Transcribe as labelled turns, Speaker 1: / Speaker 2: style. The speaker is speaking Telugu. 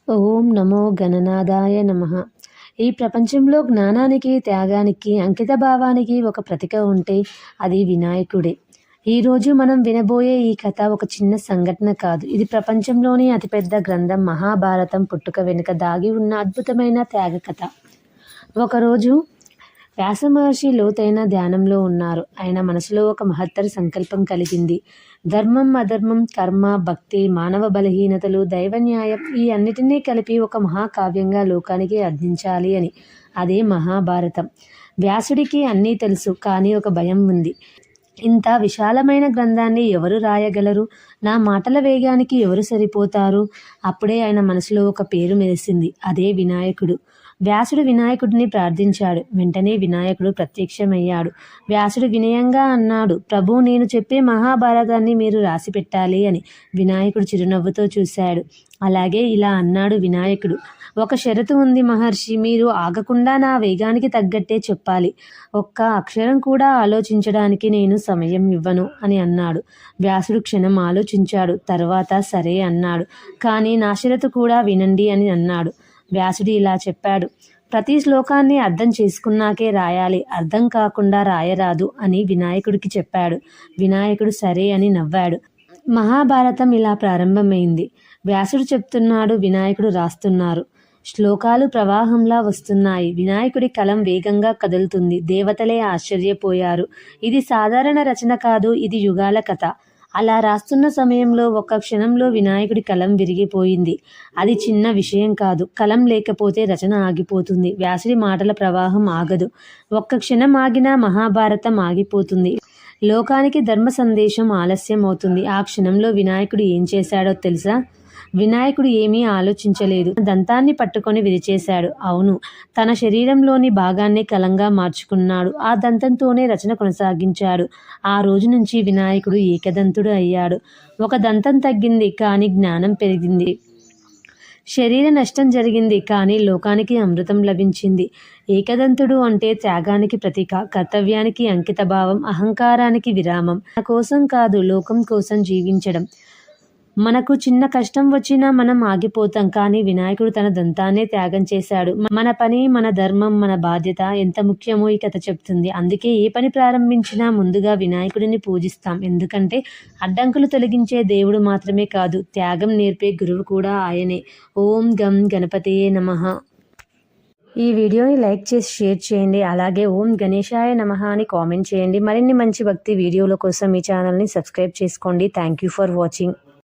Speaker 1: ఓం నమో గణనాథాయ నమః. ఈ ప్రపంచంలో జ్ఞానానికి, త్యాగానికి, అంకిత భావానికి ఒక ప్రతీక ఉంటే అది వినాయకుడే. ఈరోజు మనం వినబోయే ఈ కథ ఒక చిన్న సంఘటన కాదు. ఇది ప్రపంచంలోని అతిపెద్ద గ్రంథం మహాభారతం పుట్టుక వెనుక దాగి ఉన్న అద్భుతమైన త్యాగ కథ. ఒకరోజు వ్యాస మహర్షి లోతైన ధ్యానంలో ఉన్నారు. ఆయన మనసులో ఒక మహత్తర సంకల్పం కలిగింది. ధర్మం, అధర్మం, కర్మ, భక్తి, మానవ బలహీనతలు, దైవ న్యాయం ఈ అన్నిటినీ కలిపి ఒక మహాకావ్యంగా లోకానికి అందించాలి అని. అదే మహాభారతం. వ్యాసుడికి అన్నీ తెలుసు, కానీ ఒక భయం ఉంది. ఇంత విశాలమైన గ్రంథాన్ని ఎవరు రాయగలరు? నా మాటల వేగానికి ఎవరు సరిపోతారు? అప్పుడే ఆయన మనసులో ఒక పేరు మెరిసింది. అదే వినాయకుడు. వ్యాసుడు వినాయకుడిని ప్రార్థించాడు. వెంటనే వినాయకుడు ప్రత్యక్షమయ్యాడు. వ్యాసుడు వినయంగా అన్నాడు, ప్రభు, నేను చెప్పే మహాభారతాన్ని మీరు రాసి పెట్టాలి అని. వినాయకుడు చిరునవ్వుతో చూశాడు. అలాగే ఇలా అన్నాడు వినాయకుడు, ఒక షరతు ఉంది మహర్షి, మీరు ఆగకుండా నా వేగానికి తగ్గట్టే చెప్పాలి. ఒక్క అక్షరం కూడా ఆలోచించడానికి నేను సమయం ఇవ్వను అని అన్నాడు. వ్యాసుడు క్షణం ఆలోచించాడు. తర్వాత సరే అన్నాడు. కానీ నా షరతు కూడా వినండి అని అన్నాడు. వ్యాసుడు ఇలా చెప్పాడు, ప్రతి శ్లోకాన్ని అర్థం చేసుకున్నాకే రాయాలి, అర్థం కాకుండా రాయరాదు అని వినాయకుడికి చెప్పాడు. వినాయకుడు సరే అని నవ్వాడు. మహాభారతం ఇలా ప్రారంభమైంది. వ్యాసుడు చెప్తున్నాడు, వినాయకుడు రాస్తున్నారు. శ్లోకాలు ప్రవాహంలా వస్తున్నాయి. వినాయకుడి కలం వేగంగా కదులుతుంది. దేవతలే ఆశ్చర్యపోయారు. ఇది సాధారణ రచన కాదు, ఇది యుగాల కథ. అలా రాస్తున్న సమయంలో ఒక్క క్షణంలో వినాయకుడి కలం విరిగిపోయింది. అది చిన్న విషయం కాదు. కలం లేకపోతే రచన ఆగిపోతుంది. వ్యాసుడి మాటల ప్రవాహం ఆగదు. ఒక్క క్షణం ఆగినా మహాభారతం ఆగిపోతుంది. లోకానికి ధర్మ సందేశం ఆలస్యం అవుతుంది. ఆ క్షణంలో వినాయకుడు ఏం చేశాడో తెలుసా? వినాయకుడు ఏమీ ఆలోచించలేదు. దంతాన్ని పట్టుకొని విరిచేశాడు. అవును, తన శరీరంలోని భాగాన్ని కలంగా మార్చుకున్నాడు. ఆ దంతంతోనే రచన కొనసాగించాడు. ఆ రోజు నుంచి వినాయకుడు ఏకదంతుడు అయ్యాడు. ఒక దంతం తగ్గింది, కానీ జ్ఞానం పెరిగింది. శరీర నష్టం జరిగింది, కానీ లోకానికి అమృతం లభించింది. ఏకదంతుడు అంటే త్యాగానికి ప్రతీక, కర్తవ్యానికి అంకిత భావం, అహంకారానికి విరామం. మన కోసం కాదు, లోకం కోసం జీవించడం. మనకు చిన్న కష్టం వచ్చినా మనం ఆగిపోతాం, కానీ వినాయకుడు తన దంతాన్నే త్యాగం చేశాడు. మన పని, మన ధర్మం, మన బాధ్యత ఎంత ముఖ్యమో ఈ కథ చెప్తుంది. అందుకే ఏ పని ప్రారంభించినా ముందుగా వినాయకుడిని పూజిస్తాం. ఎందుకంటే అడ్డంకులు తొలగించే దేవుడు మాత్రమే కాదు, త్యాగం నేర్పే గురువు కూడా ఆయనే. ఓం గం గణపతియే నమః. ఈ వీడియోని లైక్ చేసి షేర్ చేయండి. అలాగే ఓం గణేశాయ నమః అని కామెంట్ చేయండి. మరిన్ని మంచి భక్తి వీడియోల కోసం ఈ ఛానల్ని సబ్స్క్రైబ్ చేసుకోండి. Thank you for watching.